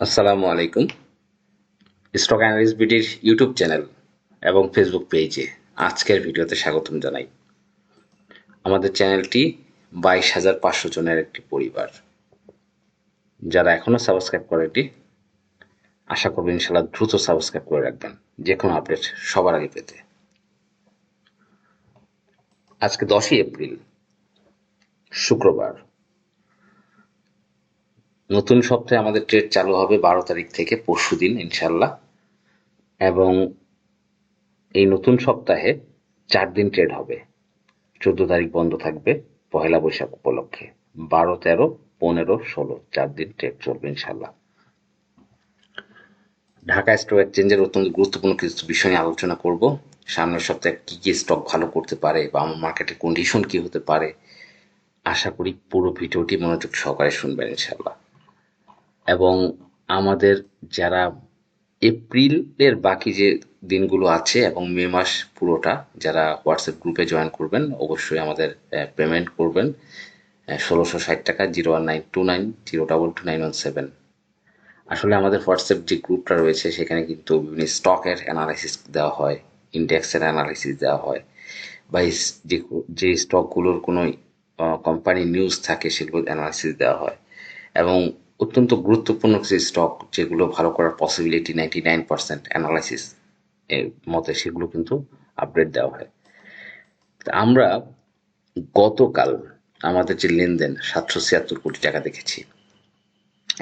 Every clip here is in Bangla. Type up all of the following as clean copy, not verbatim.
আসসালামু আলাইকুম। স্টক অ্যানালিস্ট বিডির ইউটিউব চ্যানেল এবং ফেসবুক পেজে আজকের ভিডিওতে স্বাগতম জানাই। আমাদের চ্যানেলটি 22,500 জনের একটি পরিবার। যারা এখনো সাবস্ক্রাইব করেনি, আশা করব ইনশাল্লাহ দ্রুত সাবস্ক্রাইব করে রাখবেন যে কোনো আপডেট সবার আগে পেতে। আজকে 10ই এপ্রিল, শুক্রবার। নতুন সপ্তাহে আমাদের ট্রেড চালু হবে 12 তারিখ থেকে পরশুদিন ইনশাল্লাহ, এবং এই নতুন সপ্তাহে 4 দিন ট্রেড হবে। 14 তারিখ বন্ধ থাকবে পহেলা বৈশাখ উপলক্ষে। 12, 13, 15, 16 4 দিন ট্রেড চলবে ইনশাল্লাহ। ঢাকা স্টক এক্সচেঞ্জের অত্যন্ত গুরুত্বপূর্ণ কিছু বিষয় নিয়ে আলোচনা করব। সামনের সপ্তাহে কি কি স্টক ভালো করতে পারে বা আমার মার্কেটের কন্ডিশন কি হতে পারে, আশা করি পুরো ভিডিওটি মনোযোগ সহকারে শুনবেন ইনশাল্লাহ। এবং আমাদের যারা এপ্রিলের বাকি যে দিনগুলো আছে এবং মে মাস পুরোটা যারা হোয়াটসঅ্যাপ গ্রুপে জয়েন করবেন, অবশ্যই আমাদের পেমেন্ট করবেন 1660 টাকা, 019290229117। আসলে আমাদের হোয়াটসঅ্যাপ যে গ্রুপটা রয়েছে সেখানে কিন্তু বিভিন্ন স্টকের অ্যানালাইসিস দেওয়া হয়, ইন্ডেক্সের অ্যানালাইসিস দেওয়া হয়, বা যে যে স্টকগুলোর কোনো কোম্পানি নিউজ থাকে সেগুলোর অ্যানালাইসিস দেওয়া হয়, এবং অত্যন্ত গুরুত্বপূর্ণ কিছু স্টক যেগুলো ভালো করার পসিবিলিটি 99% অ্যানালাইসিস এর মতে সেগুলো কিন্তু আপডেট দেওয়া হয়। তা আমরা গতকাল আমাদের যে লেনদেন 776 কোটি টাকা দেখেছি।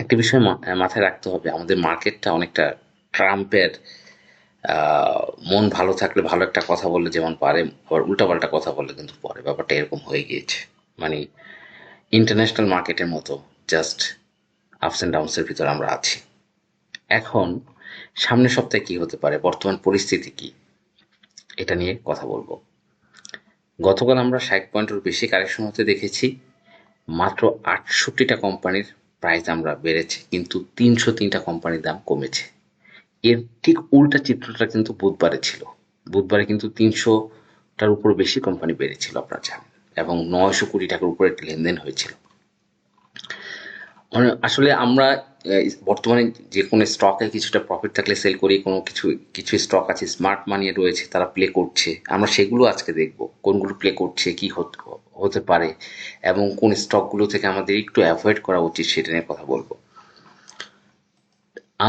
একটা বিষয় মাথায় রাখতে হবে, আমাদের মার্কেটটা অনেকটা ট্রাম্পের মন ভালো থাকলে ভালো একটা কথা বললে যেমন পারে, আবার উল্টাপাল্টা কথা বললে কিন্তু পরে, ব্যাপারটা এরকম হয়ে গিয়েছে। মানে ইন্টারন্যাশনাল মার্কেটের মতো জাস্ট আপস অ্যান্ড ডাউনসের ভিতর আমরা আছি। এখন সামনের সপ্তাহে কি হতে পারে, বর্তমান পরিস্থিতি কি, এটা নিয়ে কথা বলবো। গতকাল আমরা 60 পয়েন্টের বেশি কারেকশন হতে দেখেছি। মাত্র 68টা কোম্পানির প্রাইস আমরা বেড়েছে, কিন্তু 303টা কোম্পানির দাম কমেছে। এর ঠিক উল্টা চিত্রটা কিন্তু বুধবারে ছিল। বুধবারে কিন্তু 300টার উপর বেশি কোম্পানি বেড়েছিল আপনারা জানেন, এবং 900 কোটি টাকার উপরে লেনদেন হয়েছিল। মানে আসলে আমরা বর্তমানে যে কোনো স্টকে কিছুটা প্রফিট থাকলে সেল করি, কোনো কিছু কিছু স্টক আছে স্মার্ট মানি রয়েছে তারা প্লে করছে, আমরা সেগুলো আজকে দেখব কোনগুলো প্লে করছে, কি হতে পারে, এবং কোন স্টকগুলো থেকে আমাদের একটু অ্যাভয়েড করা উচিত সেটা নিয়ে কথা বলবো।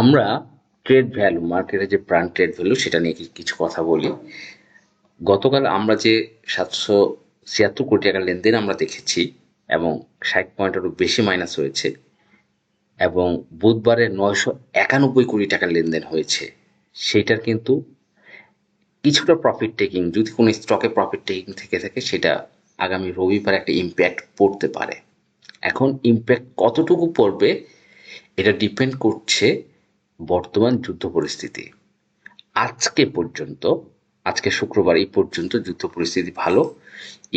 আমরা ট্রেড ভ্যালু, মার্কেটের যে প্রাণ ট্রেড ভ্যালু সেটা নিয়ে কিছু কথা বলি। গতকাল আমরা যে 776 কোটি টাকার লেনদেন আমরা দেখেছি এবং 60 পয়েন্টেরও বেশি মাইনাস হয়েছে, এবং বুধবারে 991 কোটি টাকার লেনদেন হয়েছে, সেইটার কিন্তু কিছুটা প্রফিট টেকিং, যদি কোনো স্টকে প্রফিট টেকিং থেকে থাকে সেটা আগামী রবিবার একটা ইম্প্যাক্ট পড়তে পারে। এখন ইম্প্যাক্ট কতটুকু পড়বে এটা ডিপেন্ড করছে বর্তমান যুদ্ধ পরিস্থিতি। আজকে পর্যন্ত, আজকে শুক্রবার, এই পর্যন্ত যুদ্ধ পরিস্থিতি ভালো।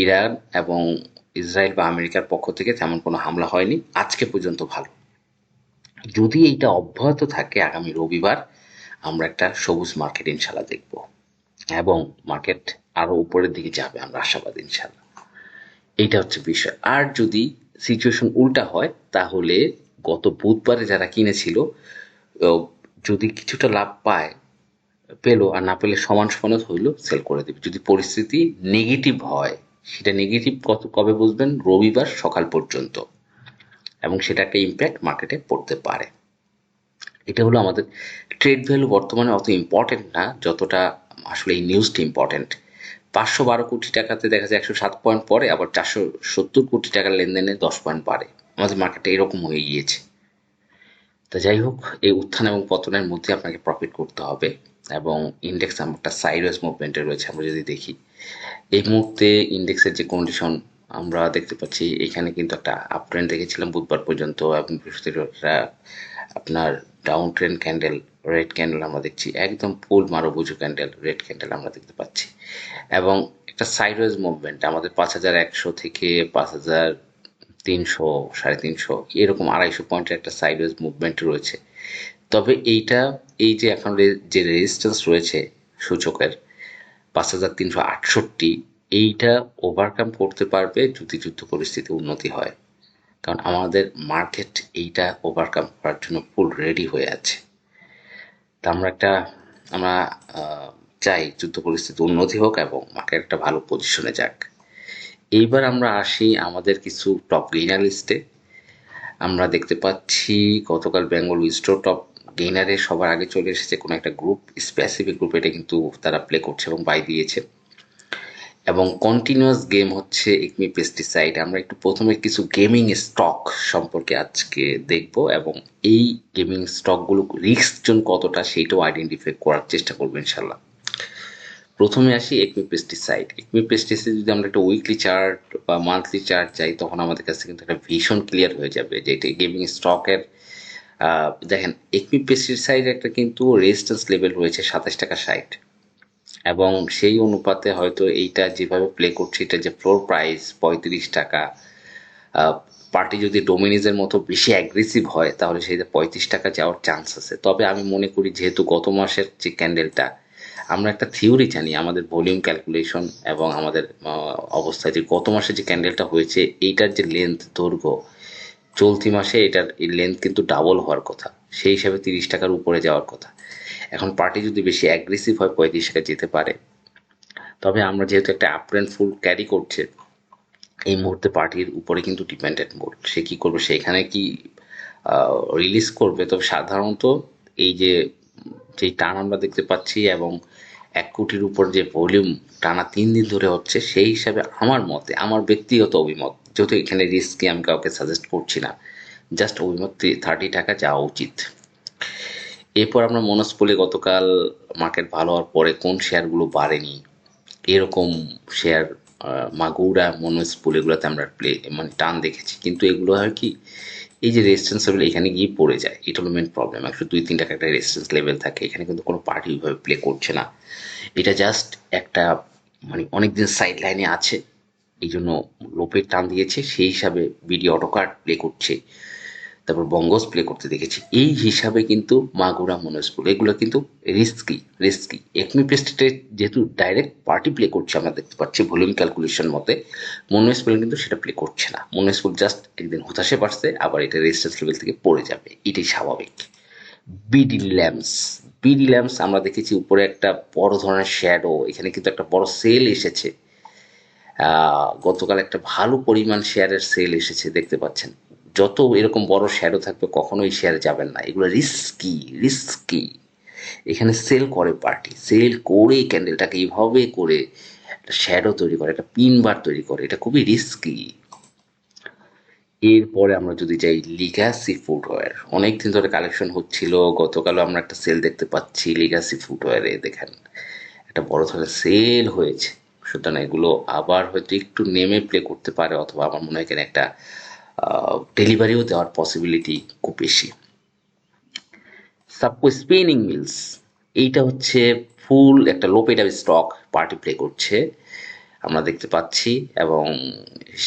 ইরান এবং ইসরায়েল বা আমেরিকার পক্ষ থেকে তেমন কোনো হামলা হয়নি আজকে পর্যন্ত, ভালো। যদি এইটা অব্যাহত থাকে আগামী রবিবার আমরা একটা সবুজ মার্কেট ইনশাল্লাহ দেখব, এবং মার্কেট আরো উপরের দিকে যাবে, আমরা আশাবাদী ইনশাল্লাহ। এইটা হচ্ছে বিষয়। আর যদি সিচুয়েশন উল্টা হয় তাহলে গত বুধবারে যারা কিনেছিল যদি কিছুটা লাভ পায়, পেলো, আর না পেলে সমান সমানত হইলো সেল করে দেবে। যদি পরিস্থিতি নেগেটিভ হয়, সেটা নেগেটিভ কবে বুঝবেন? রবিবার সকাল পর্যন্ত, এবং সেটা একটা ইম্প্যাক্ট মার্কেটে পড়তে পারে। এটা হলো আমাদের ট্রেড ভ্যালু। বর্তমানে অত ইম্পর্টেন্ট না যতটা আসলে এই নিউজটি ইম্পর্টেন্ট। 512 কোটি টাকাতে দেখা যায় 107 পয়েন্ট পরে, আবার 470 কোটি টাকার লেনদেনে 10 পয়েন্ট বাড়ে। আমাদের মার্কেটটা এরকম হয়ে গিয়েছে। তো যাই হোক, এই উত্থান এবং পতনের মধ্যে আপনাকে প্রফিট করতে হবে, এবং ইন্ডেক্স একটা সাইডওয়েজ মুভমেন্টে রয়েছে। আমরা যদি দেখি এই মুহূর্তে ইন্ডেক্সের যে কন্ডিশন আমরা দেখতে পাচ্ছি, এখানে কিন্তু একটা আপ ট্রেন্ড দেখেছিলাম বুধবার পর্যন্ত, এবং বৃহস্পতিবার আপনার down trend candle, red candle আমরা দেখছি, একদম ফুল মারুবুজু ক্যান্ডেল, রেড ক্যান্ডেল আমরা দেখতে পাচ্ছি, এবং একটা সাইডওয়েজ মুভমেন্ট আমাদের 5100 থেকে 5300, 350, এরকম 250 পয়েন্টের একটা সাইডওয়েজ মুভমেন্ট রয়েছে। তবে এইটা, এই যে এখন যে রেজিস্ট্যান্স রয়েছে সূচকের 5368, এইটা ওভারকাম করতে পারবে যদি যুদ্ধ পরিস্থিতি উন্নতি হয়। কারণ আমাদের মার্কেট এইটা ওভারকাম করার জন্য ফুল রেডি হয়ে আছে। তা আমরা চাই যুদ্ধ পরিস্থিতি উন্নতি হোক এবং মার্কেট একটা ভালো পজিশনে যাক। এইবার আমরা আসি আমাদের কিছু টপ গেইনার লিস্টে। আমরা দেখতে পাচ্ছি গতকাল বেঙ্গল উইজডো টপ গেইনারে সবার আগে চলে এসেছে কোনো একটা গ্রুপ, স্পেসিফিক গ্রুপ, এটা কিন্তু তারা প্লে করছে এবং বাই দিয়েছে এবং কন্টিনিউয়াস গেম হচ্ছে একমি পেস্টিসাইড। আমরা একটু প্রথমে কিছু গেমিং স্টক সম্পর্কে আজকে দেখব এবং এই গেমিং স্টকগুলো রিস্ক জন কতটা সেইটাও আইডেন্টিফাই করার চেষ্টা করবো ইনশাল্লাহ। প্রথমে আসি একমি পেস্টিসাইড। একমি পেস্টিসাইড যদি আমরা একটা উইকলি চার্ট বা মান্থলি চার্ট চাই তখন আমাদের কাছে কিন্তু একটা ভীষণ ক্লিয়ার হয়ে যাবে যে এটা গেমিং স্টকের। দেখেন একমি পেস্টিসাইড একটা কিন্তু রেজিস্ট্যান্স লেভেল রয়েছে 27 টাকা 60 এবং সেই অনুপাতে হয়তো এইটা যেভাবে প্লে করছে এটা যে ফ্লোর প্রাইস 35 টাকা, পার্টি যদি ডোমিনিজের মতো বেশি অ্যাগ্রেসিভ হয় তাহলে সেইটা 35 টাকা যাওয়ার চান্স আছে। তবে আমি মনে করি যেহেতু গত মাসের যে ক্যান্ডেলটা, আমরা একটা থিওরি জানি আমাদের ভলিউম ক্যালকুলেশন এবং আমাদের অবস্থায় যে গত মাসে যে ক্যান্ডেলটা হয়েছে এইটার যে লেন্থ দৈর্ঘ্য, চলতি মাসে এটার লেন্থ কিন্তু ডাবল হওয়ার কথা, সেই হিসাবে 30 টাকার উপরে যাওয়ার কথা। এখন পার্টি যদি বেশি অ্যাগ্রেসিভ হয় 35 টাকা যেতে পারে। তবে আমরা যেহেতু একটা আপ ট্রেন্ড ফুল ক্যারি করছে এই মুহূর্তে পার্টির উপরে কিন্তু ডিপেন্ডেন্ট মোড, সে কি করবে, সেখানে কি রিলিজ করবে। তবে সাধারণত এই যে যেই টান আমরা দেখতে পাচ্ছি এবং 1 কোটির উপর যে ভলিউম টানা 3 দিন ধরে হচ্ছে, সেই হিসাবে আমার মতে, আমার ব্যক্তিগত অভিমত, যেহেতু এখানে রিস্ককে আমি কাউকে সাজেস্ট করছি না, জাস্ট অভিমত 30 টাকা যাওয়া উচিত। এরপর আমরা মনস্পলে গতকাল মার্কেট ভালো হওয়ার পরে কোন শেয়ারগুলো বাড়েনি এরকম শেয়ার, মাগুরা, মনস্পুল, এগুলোতে আমরা মানে টান দেখেছি, কিন্তু এগুলো হয় কি এই যে রেজিস্ট্যান্স লেভেল এখানে গিয়ে পড়ে যায়, এটা হলো মেন প্রবলেম। 102-3 টাকা একটা রেজিস্ট্যান্স লেভেল থাকে, এখানে কিন্তু কোনো পার্টি ওইভাবে প্লে করছে না, এটা জাস্ট একটা মানে অনেকদিন সাইড লাইনে আছে, এই জন্য লোপের টান দিয়েছে, সেই হিসাবে বিডি অটোকার্ড প্লে করছে, তারপর বঙ্গস প্লে করতে দেখেছি, এই হিসাবে কিন্তু মাগুরা, মনোস্পুল এগুলো কিন্তু রিস্কি। একমি পেস্টেটে যেহেতু ডাইরেক্ট পার্টি প্লে করছে আমরা দেখতে পাচ্ছি ভলিউম ক্যালকুলেশন মতে, মনোস্পুল কিন্তু সেটা প্লে করছে না, মনোস্পুল জাস্ট একদিন হতাশে পারছে, আবার এটা রেজিস্ট্যান্স লেভেল থেকে পড়ে যাবে, এটাই স্বাভাবিক। বিডি ল্যাম্পস, বিডি ল্যাম্পস আমরা দেখেছি উপরে একটা বড় ধরনের শ্যাডো, এখানে কিন্তু একটা বড় সেল এসেছে, গতকাল একটা ভালো পরিমাণ শেয়ারের সেল এসেছে দেখতে পাচ্ছেন। যত এরকম বড় শ্যাডো থাকবে কখনোই শেয়ারে যাবেন না, এগুলো রিস্কি। এখানে সেল করে পার্টি, সেল করে ক্যান্ডেলটাকে এইভাবে করে একটা শ্যাডো তৈরি করে, একটা পিন বার তৈরি করে, এটা খুবই রিস্কি। এরপরে আমরা যদি যাই লিগ্যাসি ফুটওয়্যার, অনেকদিন ধরে কালেকশন হচ্ছিল, গতকালও আমরা একটা সেল দেখতে পাচ্ছি লিগ্যাসি ফুটওয়্যারে, দেখেন একটা বড় ধরনের সেল হয়েছে, সুতরাং এগুলো আবার হয়তো একটু নেমে প্লে করতে পারে, অথবা আমার মনে হয় এখানে একটা ডেলিভারিও দেওয়ার পসিবিলিটি খুব বেশি। সাবকো স্পিনিং মিলস, এইটা হচ্ছে ফুল একটা low paid stock, party play করছে আমরা দেখতে পাচ্ছি, এবং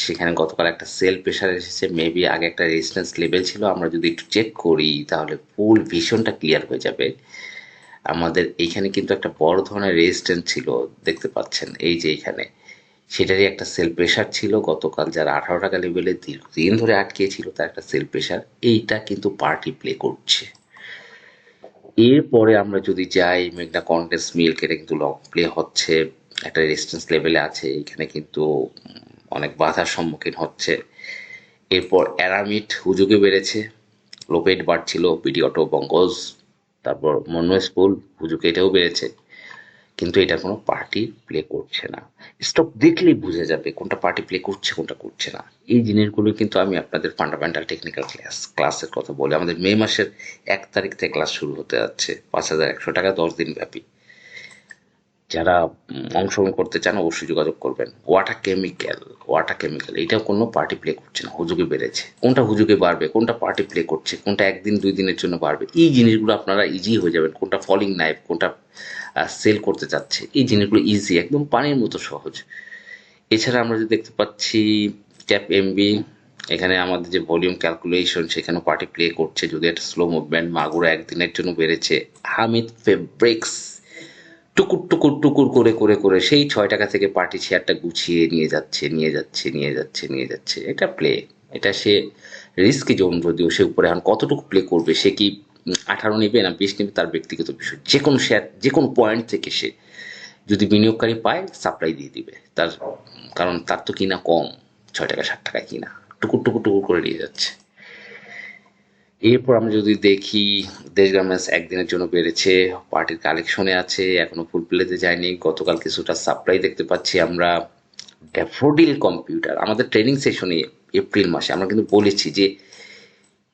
সেখানে গতকাল একটা সেল প্রেশার এসেছে, মেবি আগে একটা রেজিস্ট্যান্স লেভেল ছিল, আমরা যদি একটু চেক করি তাহলে ফুল ভিশনটা ক্লিয়ার হয়ে যাবে। আমাদের এইখানে কিন্তু একটা বড় ধরনের রেজিস্ট্যান্স ছিল দেখতে পাচ্ছেন, এই যে এখানে সেটারই একটা সেল প্রেশার ছিল গতকাল, যারা 18 টাকা লেভেলে দীর্ঘদিন ধরে আটকিয়েছিল তার একটা সেল প্রেশার, এইটা কিন্তু পার্টি প্লে করছে। এরপরে আমরা যদি যাই মেঘনা কন্টেন্স মিল্ক, এটা কিন্তু লং প্লে হচ্ছে, একটা রেজিস্ট্যান্স লেভেলে আছে, এখানে কিন্তু অনেক বাধার সম্মুখীন হচ্ছে। এরপর অ্যারামিড হুজুগে বেড়েছে, লোপেড বাড়ছিল, পিডি অটো, বঙ্গজ, তারপর মনোস্পুল হুজুগে এটাও বেড়েছে, কিন্তু এটা কোনো পার্টি প্লে করছে না। স্টক দেখলেই বোঝা যাবে কোনটা পার্টি প্লে করছে কোনটা করছে না। এই জিনিসগুলো কিন্তু আমি আপনাদের ফান্ডামেন্টাল টেকনিক্যাল ক্লাসের কথা বলি, আমাদের মে মাসের 1 তারিখ থেকে ক্লাস শুরু হতে যাচ্ছে, 5100 টাকা 10 দিন ব্যাপী। যারা অংশগ্রহণ করতে চান অবশ্যই যোগাযোগ করবেন। ওয়াটার কেমিক্যাল এটাও কোনো পার্টি প্লে করছে না, হুজুগে বেড়েছে, কোনটা হুজুগে বাড়বে, কোনটা পার্টি প্লে করছে, কোনটা 1 দিন 2 দিনের জন্য বাড়বে, এই জিনিসগুলো আপনারা ইজি হয়ে যাবেন, কোনটা ফলিং নাইফ, কোনটা সেল করতে চাচ্ছে, এই জিনিসগুলো ইজি, একদম পানির মতো সহজ। এছাড়া আমরা যে দেখতে পাচ্ছি ক্যাপ এমবি, এখানে আমাদের যে ভলিউম ক্যালকুলেশন সেখানে পার্টি প্লে করছে, যদি একটা স্লো মুভমেন্ট, মাগুরা 1 দিনের জন্য বেড়েছে, হামিদ ফেব্রিক্স টুকুর টুকুর টুকুর করে করে করে সেই 6 টাকা থেকে পার্টি শেয়ারটা গুছিয়ে নিয়ে যাচ্ছে, এটা প্লে, এটা সে রিস্কি জোন, যদিও সে উপরে এখন কতটুকু প্লে করবে, সে কি 18 নেবে না 20 নেবে তার ব্যক্তিগত বিষয়। যে কোনো শেয়ার যে কোনো পয়েন্ট থেকে সে যদি বিনিয়োগকারী পায় সাপ্লাই দিয়ে দিবে তার, কারণ তার তো কিনা কম, 6 টাকা 7 টাকায় কিনা, টুকুর টুকুর টুকুর করে নিয়ে যাচ্ছে। এরপর আমরা যদি দেখি, দেশ গার্মেন্টস একদিনের জন্য বেড়েছে, পার্টির কালেকশনে আছে, এখনো ফুল প্লেতে যায়নি, গতকাল কিছুটা সাপ্লাই দেখতে পাচ্ছি আমরা। ড্যাফোডিল কম্পিউটার, আমাদের ট্রেনিং সেশনে এপ্রিল মাসে আমরা কিন্তু বলেছি যে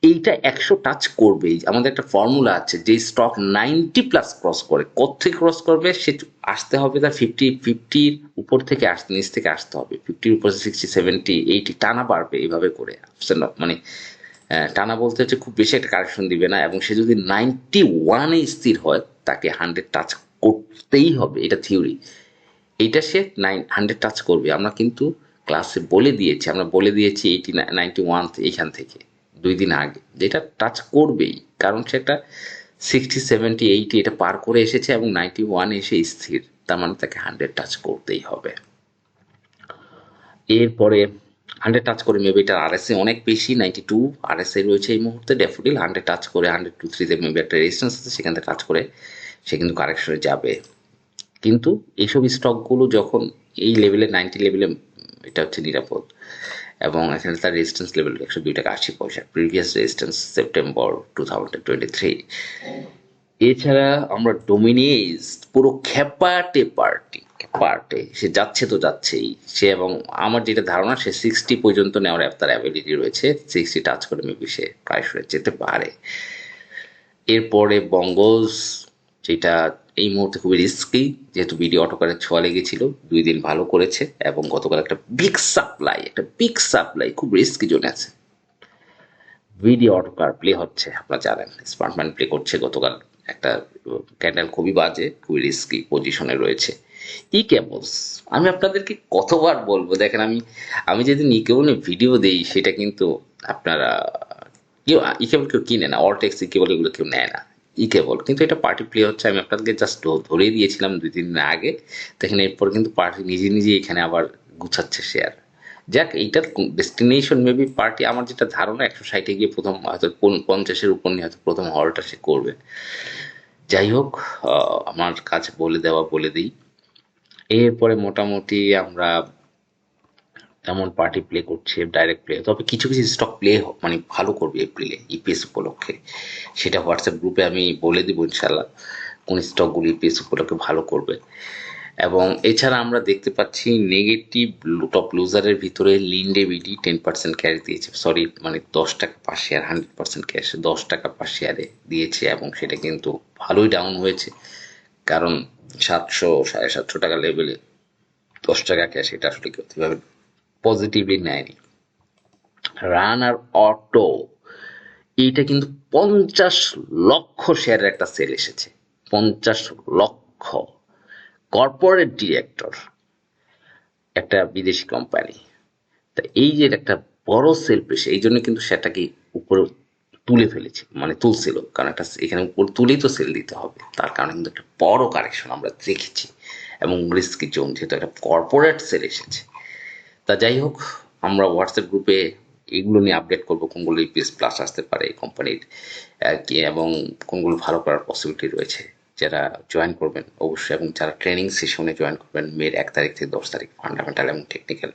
এইটা 100 টাচ করবেই, আমাদের একটা ফর্মুলা আছে, যে স্টক 90+ ক্রস করে, কোত্থেকে ক্রস করবে সে আসতে হবে তার 50 উপর থেকে আসতে, নিচ থেকে আসতে হবে, 50 উপর 60 70 80 টানা বাড়বে এইভাবে করে, মানে টানা বলতে হচ্ছে খুব বেশি একটা কারেকশন দিবে না, এবং সে যদি 91-এ স্থির হয় তাকে 100 টাচ করতেই হবে, এটা থিওরি। এইটা সে 100 টাচ করবে, আমরা কিন্তু ক্লাসে বলে দিয়েছি, আমরা বলে দিয়েছি 91 এইখান থেকে 2 দিন আগে, যেটা টাচ করবেই, কারণ সে একটা 60 70 80 এটা পার করে এসেছে এবং 91 এসে স্থির, তার মানে তাকে 100 টাচ করতেই হবে। এরপরে 100 টাচ করে মেবি এটার আরএসএ অনেক বেশি, 92 আরএসএ রয়েছে এই মুহূর্তে। ড্যাফোডিল 100 টাচ করে 100-2-3 মেবি একটা রেজিস্ট্যান্স আছে, সেখান থেকে টাচ করে সে কিন্তু কারেকশনে যাবে। কিন্তু এইসব স্টকগুলো যখন এই লেভেলে 90 লেভেলে, এটা হচ্ছে নিরাপদ, এবং এখানে তার রেজিস্ট্যান্স লেভেল 102 টাকা 80 পয়সা, প্রিভিয়াস রেজিস্ট্যান্স সেপ্টেম্বর 2023। এছাড়া আমরা ডোমিনিজ পুরো খেপাটে পার্টে সে যাচ্ছে তো যাচ্ছেই সে, এবং আমার যেটা ধারণা সে 60 পর্যন্ত নেওয়ার তার অ্যাবিলিটি রয়েছে, 60 টাচ করে মেবি সে কারেকশনে যেতে পারে। এরপরে বঙ্গজ, যেটা এই মুহূর্তে খুবই রিস্কি, যেহেতু বিডি অটোকারের ছোঁয়া লেগেছিল, 2 দিন ভালো করেছে এবং গতকাল একটা বিগ সাপ্লাই খুব রিস্কি জোনে আছে। বিডি অটোকার প্লে হচ্ছে, আপনারা জানেন স্পার্টম্যান প্লে করছে, গতকাল একটা ক্যান্ডেল খুবই বাজে, খুবই রিস্কি পজিশনে রয়েছে। ই কেবলস, আমি আপনাদেরকে কতবার বলবো, দেখেন আমি আমি যেদিন ই কেবলের ভিডিও দেই সেটা কিন্তু আপনারা কেউ ই কেবল কেউ কিনে না, অলটেক্স ই কেবল এগুলো কেউ নেয় না, ই কেবল কিন্তু এটা পার্টি প্লে হচ্ছে, আমি আপনাদেরকে জাস্ট ধরেই দিয়েছিলাম 2-3 দিন আগে। দেখেন এরপর কিন্তু পার্টি নিজে নিজে এখানে আবার গুছাচ্ছে শেয়ার। যাক, এইটার ডেস্টিনেশন মেবি পার্টি, আমার যেটা ধারণা 160-এ গিয়ে প্রথম হয়তো 50-এর উপর নিয়ে হয়তো প্রথম হলটা সে করবে। যাই হোক, আমার কাছে বলে দিই। এরপরে মোটামুটি আমরা তেমন পার্টি প্লে করছে, ডাইরেক্ট প্লে, তবে কিছু কিছু স্টক প্লে মানে ভালো করবে এপ্রিলে ইপিএস উপলক্ষে, সেটা হোয়াটসঅ্যাপ গ্রুপে আমি বলে দিব ইনশাল্লাহ কোন স্টকগুলি ইপিএস উপলক্ষে ভালো করবে। এবং এছাড়া আমরা দেখতে পাচ্ছি নেগেটিভ টপ লুজারের ভিতরে লিন্ডে বিডি 10% ক্যাশ দিয়েছে, সরি মানে 10 টাকা পার শেয়ার, 100% ক্যাশ 10 টাকা পার শেয়ারে দিয়েছে, এবং সেটা কিন্তু ভালোই ডাউন হয়েছে, কারণ 700 750 টাকা লেভেলে 10 টাকা ক্যাশ, এটা আসলে কেউ কীভাবে পজিটিভলি নেয়নি। রানার অটো, এইটা কিন্তু 50 লক্ষ শেয়ারের একটা সেল এসেছে, 50 লক্ষ। কর্পোরেট ডিরেক্টর, একটা বিদেশি কোম্পানি, তা এই যে একটা বড় সেল পেয়েছে, এই জন্য কিন্তু সেটাকে উপরে তুলে ফেলেছে, মানে তুলছিল, কারণ একটা এখানে উপর তুলেই তো সেল দিতে হবে, তার কারণে কিন্তু একটা বড় কারেকশন আমরা দেখেছি, এবং রিস্কি জোন যেহেতু একটা কর্পোরেট সেল এসেছে। তা যাই হোক, আমরা হোয়াটসঅ্যাপ গ্রুপে এগুলো নিয়ে আপডেট করবো, কোনগুলো ইপিএস প্লাস আসতে পারে এই কোম্পানির কি, এবং কোনগুলো ভালো করার পসিবিলিটি রয়েছে। যারা জয়েন করবেন অবশ্যই, এবং যারা ট্রেনিং সেশনে জয়েন করবেন মের 1 তারিখ থেকে 10 তারিখ, ফান্ডামেন্টাল এবং টেকনিক্যাল,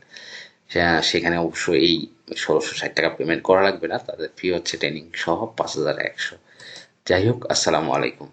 সেখানে অবশ্যই এই 1660 টাকা পেমেন্ট করা লাগবে না, তাদের ফি হচ্ছে ট্রেনিং সহ 5100। যাই হোক, আসসালামু আলাইকুম।